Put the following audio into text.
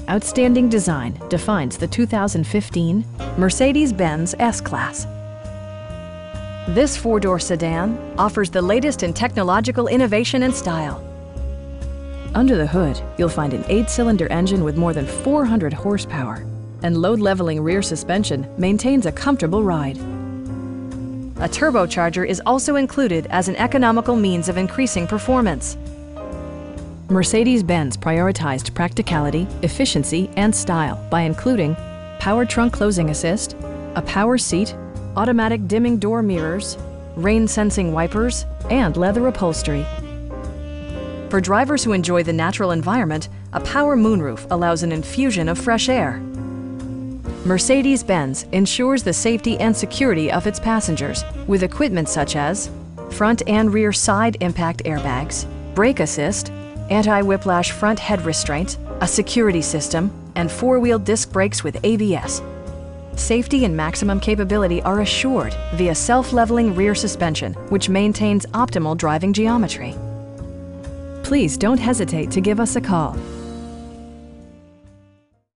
outstanding design defines the 2015 Mercedes-Benz S-Class. This four-door sedan offers the latest in technological innovation and style. Under the hood, you'll find an 8-cylinder engine with more than 400 horsepower, and load-leveling rear suspension maintains a comfortable ride. A turbocharger is also included as an economical means of increasing performance. Mercedes-Benz prioritized practicality, efficiency, and style by including power trunk closing assist, a power seat, automatic dimming door mirrors, rain-sensing wipers, and leather upholstery. For drivers who enjoy the natural environment, a power moonroof allows an infusion of fresh air. Mercedes-Benz ensures the safety and security of its passengers with equipment such as front and rear side impact airbags, brake assist, anti-whiplash front head restraint, a security system, and four-wheel disc brakes with ABS. Safety and maximum capability are assured via self-leveling rear suspension, which maintains optimal driving geometry. Please don't hesitate to give us a call.